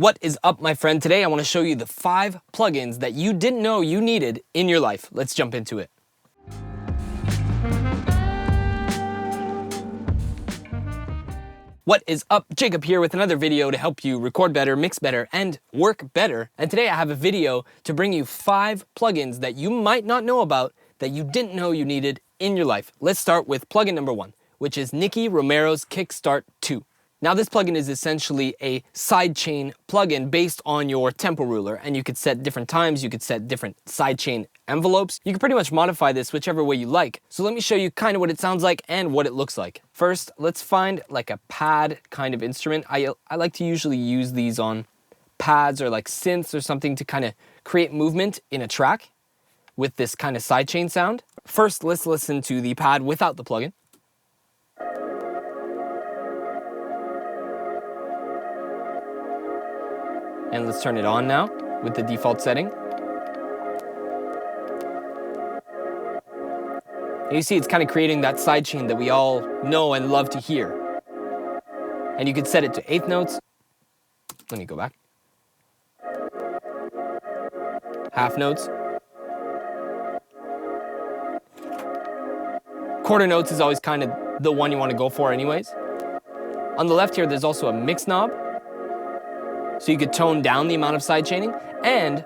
What is up, my friend? Today I want to show you the 5 plugins that you didn't know you needed in your life. Let's jump into it. What is up? Jacob here with another video to help you record better, mix better, and work better. And today I have a video to bring you 5 plugins that you might not know about that you didn't know you needed in your life. Let's start with plugin number 1, which is Nicky Romero's Kickstart II. Now this plugin is essentially a sidechain plugin based on your tempo ruler, and you could set different times, you could set different sidechain envelopes. You can pretty much modify this whichever way you like. So let me show you kind of what it sounds like and what it looks like. First, let's find like a pad kind of instrument. I like to usually use these on pads or like synths or something to kind of create movement in a track with this kind of sidechain sound. First, let's listen to the pad without the plugin. And let's turn it on now with the default setting. And you see it's kind of creating that sidechain that we all know and love to hear. And you could set it to 1/8 notes. Let me go back. 1/2 notes. 1/4 notes is always kind of the one you want to go for anyways. On the left here, there's also a mix knob. So you could tone down the amount of sidechaining. And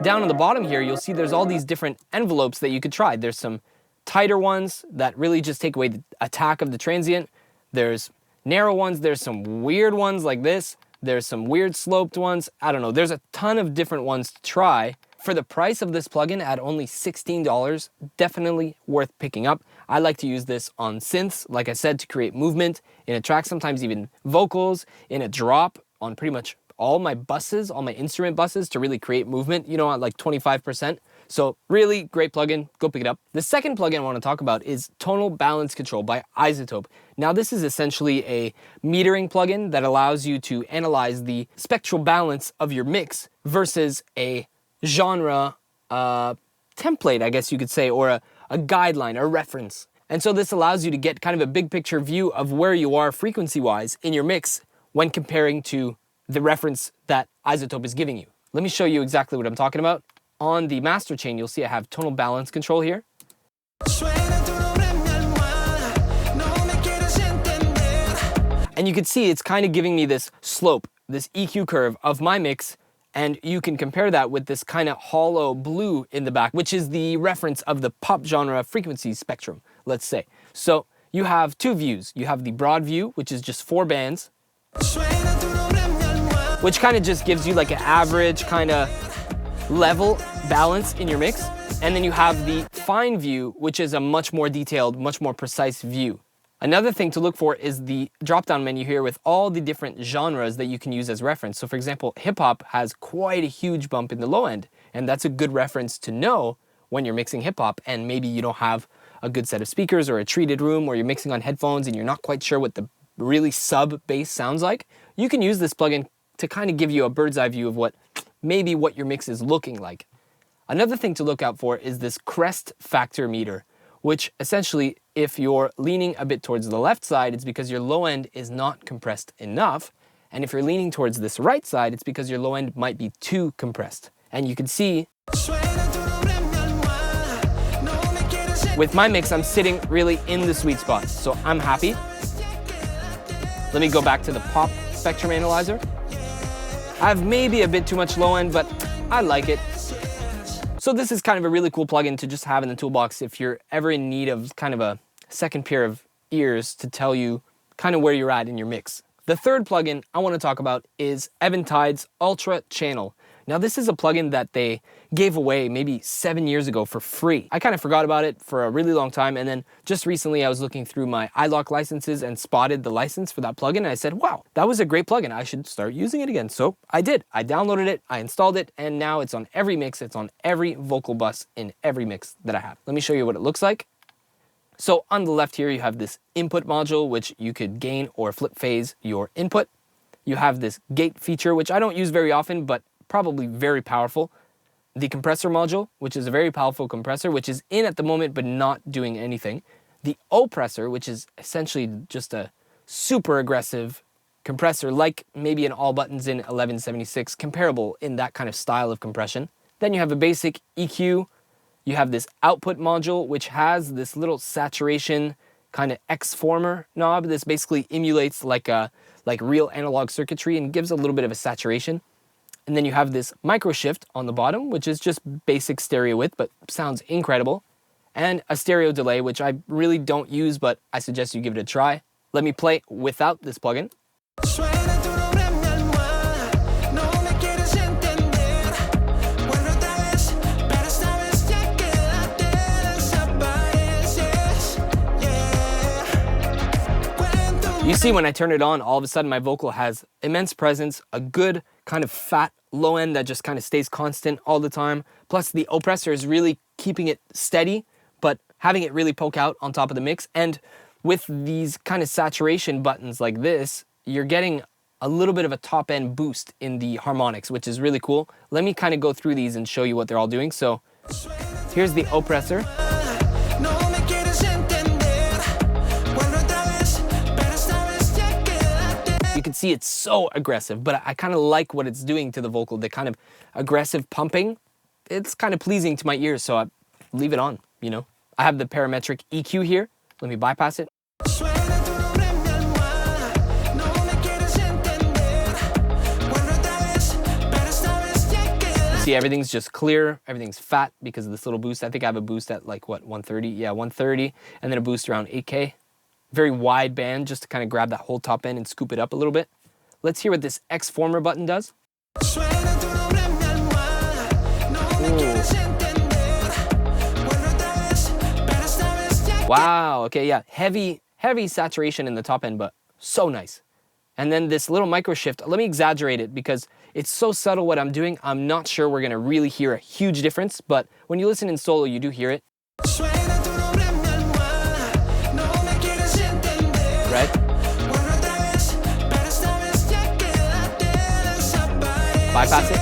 down on the bottom here, you'll see there's all these different envelopes that you could try. There's some tighter ones that really just take away the attack of the transient. There's narrow ones. There's some weird ones like this. There's some weird sloped ones. I don't know. There's a ton of different ones to try. For the price of this plugin at only $16, definitely worth picking up. I like to use this on synths, like I said, to create movement in a track, sometimes even vocals, in a drop, on pretty much all my buses, all my instrument buses, to really create movement, you know, at like 25%. So really great plugin, go pick it up. The second plugin I want to talk about is Tonal Balance Control by Izotope. Now this is essentially a metering plugin that allows you to analyze the spectral balance of your mix versus a genre template, I guess you could say, or a guideline, a reference. And so this allows you to get kind of a big picture view of where you are frequency-wise in your mix when comparing to the reference that Izotope is giving you. Let me show you exactly what I'm talking about. On the master chain, you'll see I have tonal balance control here. And you can see it's kind of giving me this slope, this EQ curve of my mix, and you can compare that with this kind of hollow blue in the back, which is the reference of the pop genre frequency spectrum, let's say. So you have 2 views. You have the broad view, which is just 4 bands, which kind of just gives you like an average kind of level balance in your mix. And then you have the fine view, which is a much more detailed, much more precise view. Another thing to look for is the drop-down menu here with all the different genres that you can use as reference. So for example, hip-hop has quite a huge bump in the low end, and that's a good reference to know when you're mixing hip-hop and maybe you don't have a good set of speakers or a treated room, or you're mixing on headphones and you're not quite sure what the really sub-bass sounds like. You can use this plugin to kind of give you a bird's eye view of what your mix is looking like. Another thing to look out for is this crest factor meter, which essentially, if you're leaning a bit towards the left side, it's because your low end is not compressed enough. And if you're leaning towards this right side, it's because your low end might be too compressed. And you can see with my mix, I'm sitting really in the sweet spot. So I'm happy. Let me go back to the pop spectrum analyzer. I have maybe a bit too much low end, but I like it. So this is kind of a really cool plugin to just have in the toolbox if you're ever in need of kind of a second pair of ears to tell you kind of where you're at in your mix. The third plugin I want to talk about is Eventide's UltraChannel. Now this is a plugin that they gave away maybe 7 years ago for free. I kind of forgot about it for a really long time, and then just recently I was looking through my iLok licenses and spotted the license for that plugin, and I said, wow, that was a great plugin. I should start using it again. So I did. I downloaded it, I installed it, and now it's on every mix. It's on every vocal bus in every mix that I have. Let me show you what it looks like. So on the left here, you have this input module, which you could gain or flip phase your input. You have this gate feature, which I don't use very often, but probably very powerful. The compressor module, which is a very powerful compressor, which is in at the moment but not doing anything. The oppressor, which is essentially just a super aggressive compressor, like maybe an all buttons in 1176, comparable in that kind of style of compression. Then you have a basic EQ. You have this output module, which has this little saturation kind of X-former knob. This basically emulates like real analog circuitry and gives a little bit of a saturation. And then you have this micro shift on the bottom, which is just basic stereo width, but sounds incredible. And a stereo delay, which I really don't use, but I suggest you give it a try. Let me play without this plugin. You see when I turn it on, all of a sudden my vocal has immense presence, a good kind of fat low end that just kind of stays constant all the time. Plus the oppressor is really keeping it steady, but having it really poke out on top of the mix. And with these kind of saturation buttons like this, you're getting a little bit of a top end boost in the harmonics, which is really cool. Let me kind of go through these and show you what they're all doing. So here's the oppressor. You can see it's so aggressive, but I kind of like what it's doing to the vocal, the kind of aggressive pumping. It's kind of pleasing to my ears, so I leave it on, you know. I have the parametric EQ here. Let me bypass it. See, everything's just clear, everything's fat because of this little boost. I think I have a boost at like, what, 130? Yeah, 130, and then a boost around 8K. Very wide band just to kind of grab that whole top end and scoop it up a little bit. Let's hear what this X-former button does. Ooh. Wow, okay, yeah, heavy saturation in the top end, but so nice. And then this little micro shift, let me exaggerate it because it's so subtle what I'm doing. I'm not sure we're gonna really hear a huge difference, but when you listen in solo, you do hear it. Right? Bypass it.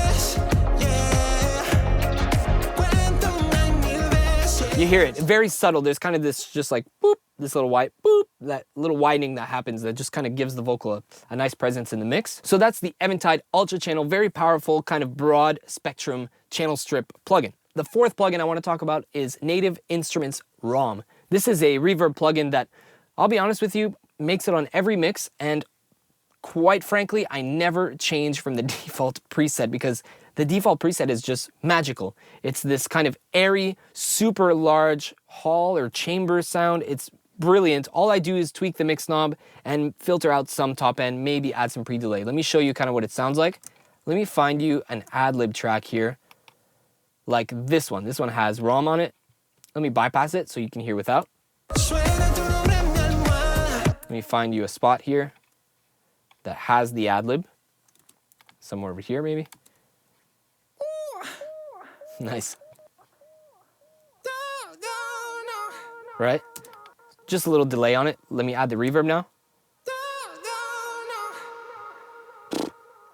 You hear it, very subtle. There's kind of this just like boop, this little white boop, that little widening that happens that just kind of gives the vocal a nice presence in the mix. So that's the Eventide UltraChannel, very powerful kind of broad spectrum channel strip plugin. The fourth plugin I want to talk about is Native Instruments ROM. This is a reverb plugin that, I'll be honest with you, makes it on every mix, and quite frankly, I never change from the default preset because the default preset is just magical. It's this kind of airy, super large hall or chamber sound. It's brilliant. All I do is tweak the mix knob and filter out some top end, maybe add some pre-delay. Let me show you kind of what it sounds like. Let me find you an ad-lib track here, like this one. This one has ROM on it. Let me bypass it so you can hear without. Let me find you a spot here that has the ad-lib. Somewhere over here, maybe. Nice. Right? Just a little delay on it. Let me add the reverb now.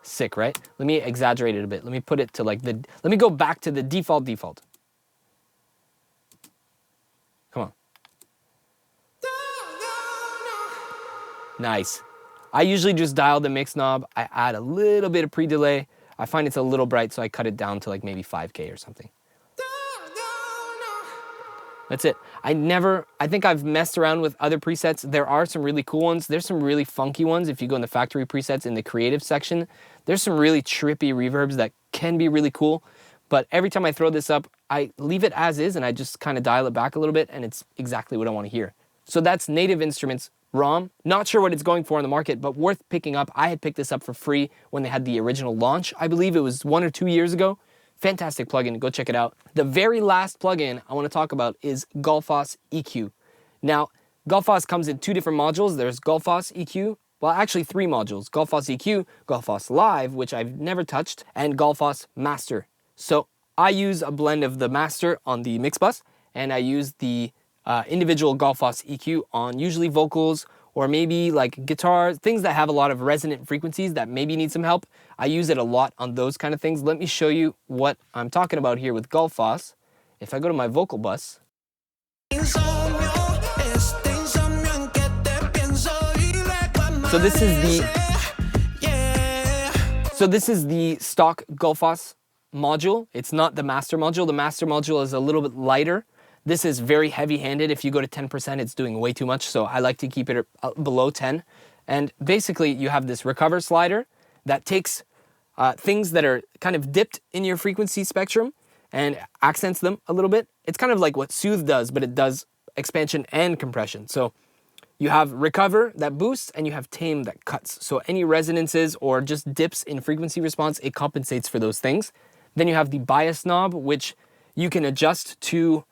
Sick, right? Let me exaggerate it a bit. Let me put it to like let me go back to the default. Come on. Nice. I usually just dial the mix knob. I add a little bit of pre-delay. I find it's a little bright, so I cut it down to like maybe 5K or something. That's it. I think I've messed around with other presets. There are some really cool ones. There's some really funky ones. If you go in the factory presets in the creative section, there's some really trippy reverbs that can be really cool. But every time I throw this up, I leave it as is and I just kind of dial it back a little bit, and it's exactly what I want to hear. So that's Native Instruments ROM. Not sure what it's going for on the market, but worth picking up. I had picked this up for free when they had the original launch. I believe it was 1 or 2 years ago. Fantastic plugin, go check it out. The very last plugin I want to talk about is Golfos EQ. Now, Golfos comes in 2 different modules. There's Golfos EQ, well actually 3 modules. Golfos EQ, Golfos Live, which I've never touched, and Golfos Master. So I use a blend of the Master on the mix bus, and I use the individual Golfos EQ on usually vocals or maybe like guitar, things that have a lot of resonant frequencies that maybe need some help. I use it a lot on those kind of things. Let me show you what I'm talking about here with Golfos. If I go to my vocal bus, so this is the So this is the stock Golfos module. It's not the master module. The master module is a little bit lighter. This is very heavy-handed. If you go to 10%, it's doing way too much, so I like to keep it below 10. And basically, you have this recover slider that takes things that are kind of dipped in your frequency spectrum and accents them a little bit. It's kind of like what Soothe does, but it does expansion and compression. So you have recover that boosts, and you have tame that cuts. So any resonances or just dips in frequency response, it compensates for those things. Then you have the bias knob, which you can adjust to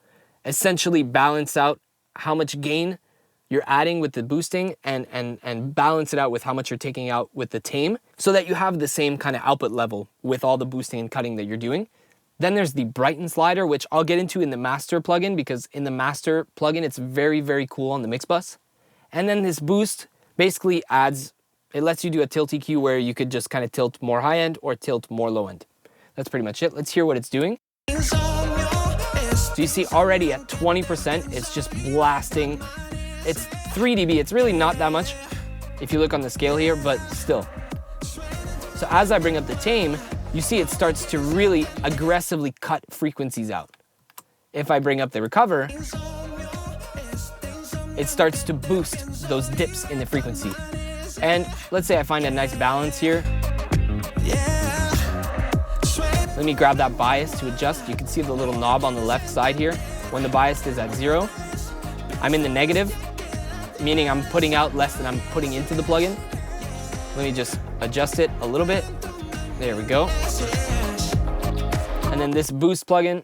essentially balance out how much gain you're adding with the boosting and balance it out with how much you're taking out with the tame, so that you have the same kind of output level with all the boosting and cutting that you're doing. Then there's the brighten slider, which I'll get into in the master plugin, because in the master plugin, it's very, very cool on the mix bus. And then this boost basically adds, it lets you do a tilt EQ where you could just kind of tilt more high end or tilt more low end. That's pretty much it. Let's hear what it's doing. So you see already at 20%, it's just blasting. It's 3 dB. It's really not that much if you look on the scale here, but still. So as I bring up the tame, you see it starts to really aggressively cut frequencies out. If I bring up the recover, it starts to boost those dips in the frequency. And let's say I find a nice balance here. Let me grab that bias to adjust. You can see the little knob on the left side here. When the bias is at 0, I'm in the negative, meaning I'm putting out less than I'm putting into the plugin. Let me just adjust it a little bit. There we go. And then this boost plugin,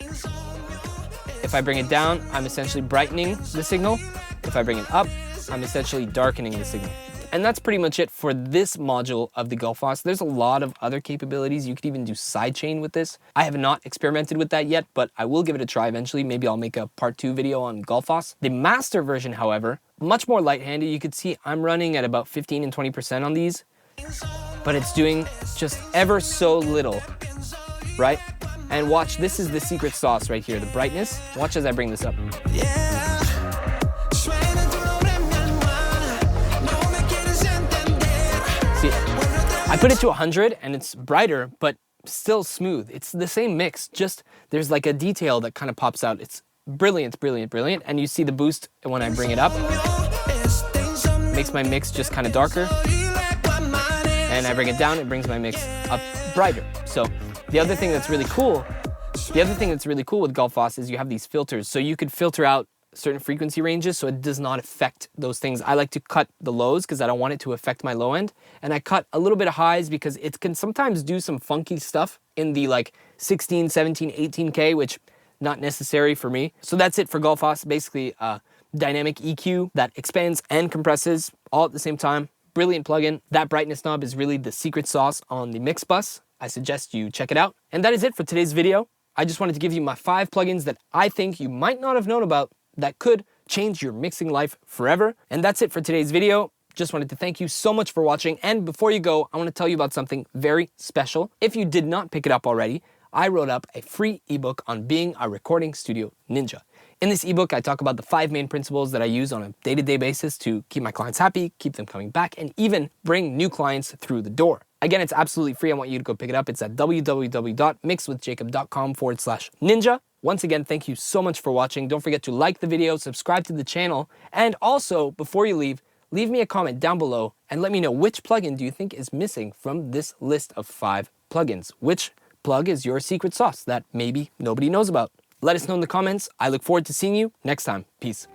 if I bring it down, I'm essentially brightening the signal. If I bring it up, I'm essentially darkening the signal. And that's pretty much it for this module of the Golfos. There's a lot of other capabilities. You could even do sidechain with this. I have not experimented with that yet, but I will give it a try eventually. Maybe I'll make a part 2 video on Golfos. The master version, however, much more light-handed. You can see I'm running at about 15 and 20% on these, but it's doing just ever so little, right? And watch, this is the secret sauce right here, the brightness. Watch as I bring this up. See, I put it to 100 and it's brighter, but still smooth. It's the same mix, just there's like a detail that kind of pops out. It's brilliant, brilliant, brilliant. And you see the boost when I bring it up. Makes my mix just kind of darker. And I bring it down, it brings my mix up brighter. So the other thing that's really cool with Golfos is you have these filters. So you could filter out certain frequency ranges so it does not affect those things. I like to cut the lows because I don't want it to affect my low end. And I cut a little bit of highs because it can sometimes do some funky stuff in the like 16, 17, 18K, which not necessary for me. So that's it for Golfos. Basically dynamic EQ that expands and compresses all at the same time. Brilliant plugin. That brightness knob is really the secret sauce on the mix bus. I suggest you check it out. And that is it for today's video. I just wanted to give you my 5 plugins that I think you might not have known about that could change your mixing life forever. And that's it for today's video. Just wanted to thank you so much for watching. And before you go, I want to tell you about something very special. If you did not pick it up already, I wrote up a free ebook on being a recording studio ninja. In this ebook, I talk about the 5 main principles that I use on a day-to-day basis to keep my clients happy, keep them coming back, and even bring new clients through the door. Again, it's absolutely free. I want you to go pick it up. It's at www.mixwithjacob.com/ninja. Once again, thank you so much for watching. Don't forget to like the video, subscribe to the channel, and also, before you leave me a comment down below and let me know which plugin do you think is missing from this list of 5 plugins. Which plug is your secret sauce that maybe nobody knows about? Let us know in the comments. I look forward to seeing you next time. Peace.